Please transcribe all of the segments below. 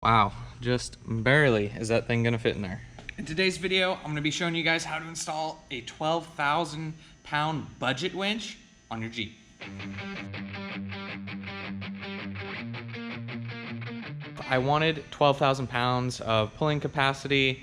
Wow, just barely is that thing gonna fit in there. In today's video, I'm gonna be showing you guys how to install a 12,000 pound budget winch on your Jeep. I wanted 12,000 pounds of pulling capacity,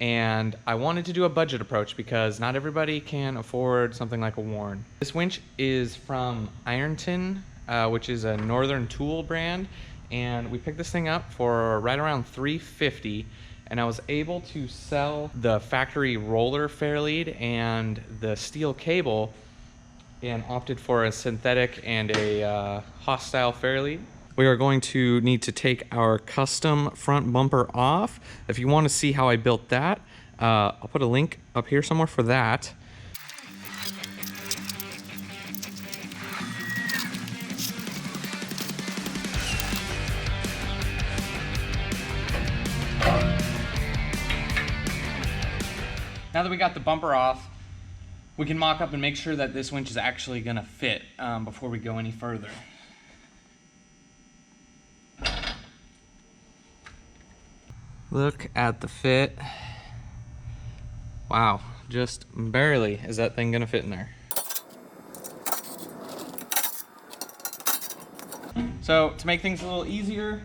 and I wanted to do a budget approach because not everybody can afford something like a Warn. This winch is from Ironton, which is a northern tool brand, and we picked this thing up for right around $350, and I was able to sell the factory roller Fairlead and the steel cable and opted for a synthetic and a hostile Fairlead. We are going to need to take our custom front bumper off. If you want to see how I built that, I'll put a link up here somewhere for that. Now that we got the bumper off, we can mock up and make sure that this winch is actually gonna fit before we go any further. Look at the fit. Wow, just barely is that thing gonna fit in there. So to make things a little easier,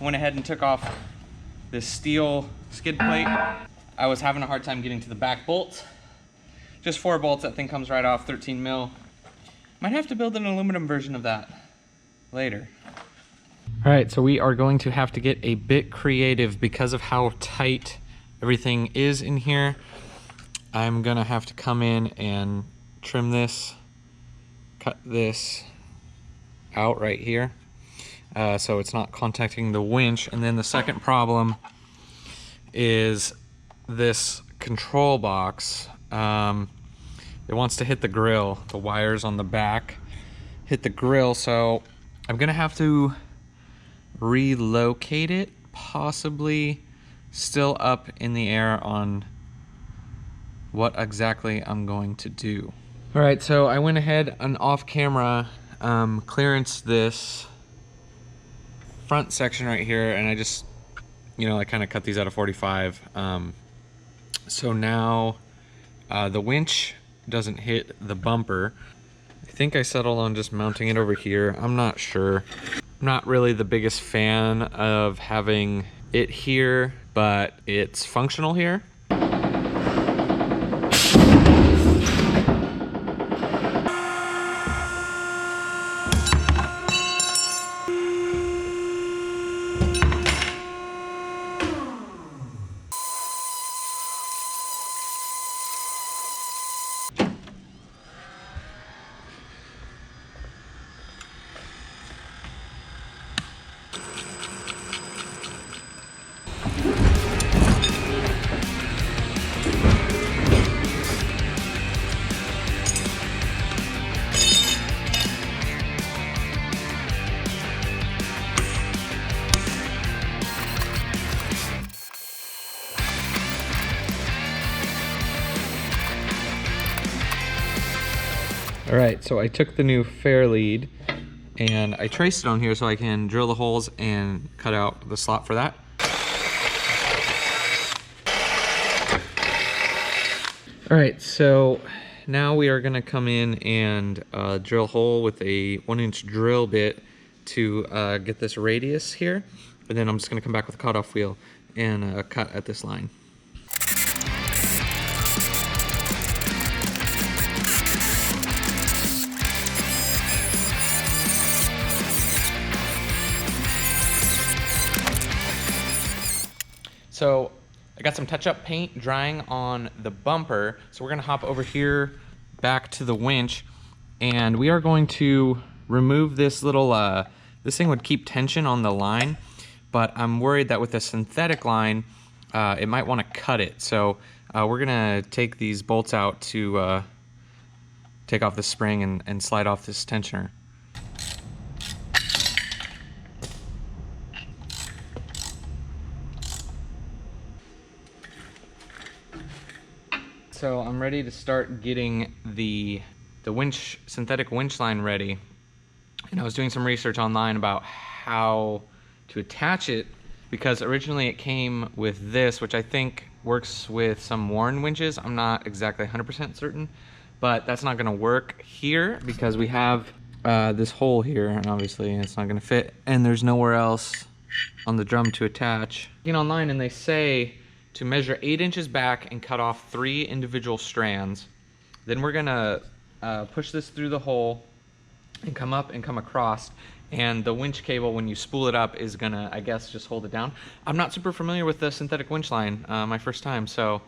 I went ahead and took off this steel skid plate. I was having a hard time getting to the back bolt. Just 4 bolts, that thing comes right off, 13 mil. Might have to build an aluminum version of that later. All right, so we are going to have to get a bit creative because of how tight everything is in here. I'm gonna have to come in and trim this, cut this out right here, so it's not contacting the winch. And then the second problem is this control box. It wants to hit the grill. The wires on the back hit the grill, so I'm gonna have to relocate it, possibly still up in the air on what exactly I'm going to do. All right, so I went ahead and off camera clearanced this front section right here, and I just, I kind of cut these out of 45. So now the winch doesn't hit the bumper. I think I settled on just mounting it over here. I'm not sure. I'm not really the biggest fan of having it here, but it's functional here. All right, so I took the new Fairlead and I traced it on here so I can drill the holes and cut out the slot for that. All right, so now we are gonna come in and drill a hole with a 1-inch drill bit to get this radius here. And then I'm just gonna come back with a cutoff wheel and cut at this line. So I got some touch-up paint drying on the bumper, so we're gonna hop over here back to the winch, and we are going to remove this little, this thing would keep tension on the line, but I'm worried that with a synthetic line, it might wanna cut it. So we're gonna take these bolts out to take off the spring and slide off this tensioner. So I'm ready to start getting the winch, synthetic winch line ready. And I was doing some research online about how to attach it because originally it came with this, which I think works with some Warren winches. I'm not exactly 100% certain, but that's not gonna work here because we have this hole here, and obviously it's not gonna fit, and there's nowhere else on the drum to attach. Looking online, and they say to measure 8 inches back and cut off 3 individual strands. Then we're gonna push this through the hole and come up and come across, and the winch cable, when you spool it up, is gonna, I guess, just hold it down. I'm not super familiar with the synthetic winch line, my first time, so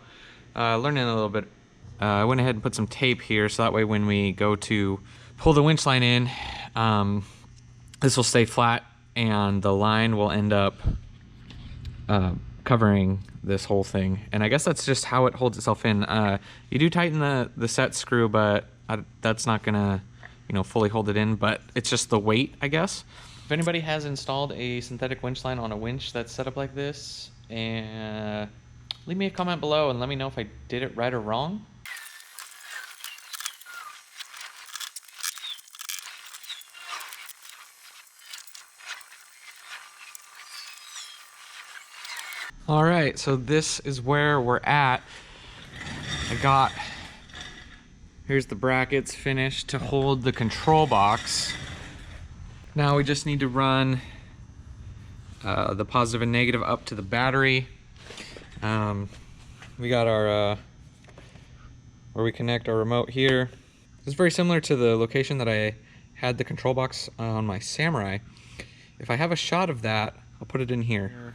learning a little bit. I went ahead and put some tape here, so that way when we go to pull the winch line in, this will stay flat and the line will end up covering this whole thing. And I guess that's just how it holds itself in. You do tighten the set screw, but that's not gonna, you know, fully hold it in, but it's just the weight, I guess. If anybody has installed a synthetic winch line on a winch that's set up like this, and leave me a comment below and let me know if I did it right or wrong. All right, so this is where we're at. Here's the brackets finished to hold the control box. Now we just need to run the positive and negative up to the battery. We got our, where we connect our remote here. It's very similar to the location that I had the control box on my Samurai. If I have a shot of that, I'll put it in here.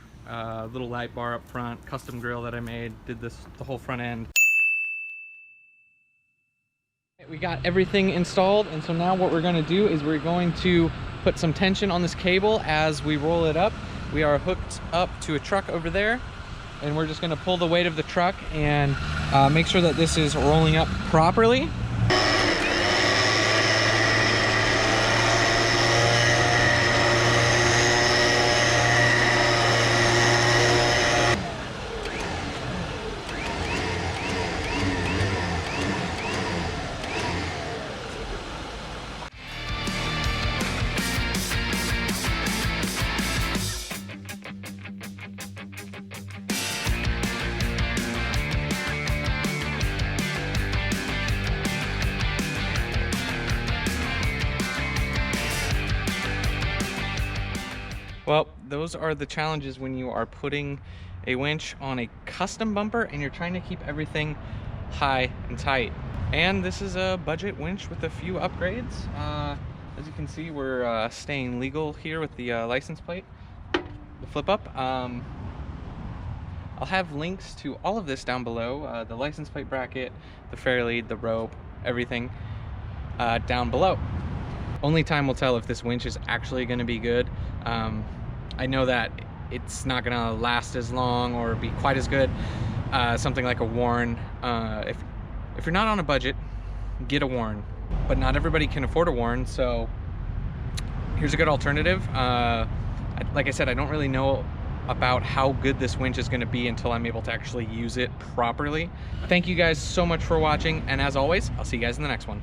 Little light bar up front, custom grill that I made, did this the whole front end. We got everything installed, and so now what we're going to do is we're going to put some tension on this cable as we roll it up. We are hooked up to a truck over there, and we're just going to pull the weight of the truck and make sure that this is rolling up properly. Well, those are the challenges when you are putting a winch on a custom bumper and you're trying to keep everything high and tight. And this is a budget winch with a few upgrades. As you can see, we're staying legal here with the license plate, the flip up. I'll have links to all of this down below, the license plate bracket, the Fairlead, the rope, everything down below. Only time will tell if this winch is actually going to be good. I know that it's not going to last as long or be quite as good. Something like a Warren. If you're not on a budget, get a Warren. But not everybody can afford a Warren, so here's a good alternative. Like I said, I don't really know about how good this winch is going to be until I'm able to actually use it properly. Thank you guys so much for watching, and as always, I'll see you guys in the next one.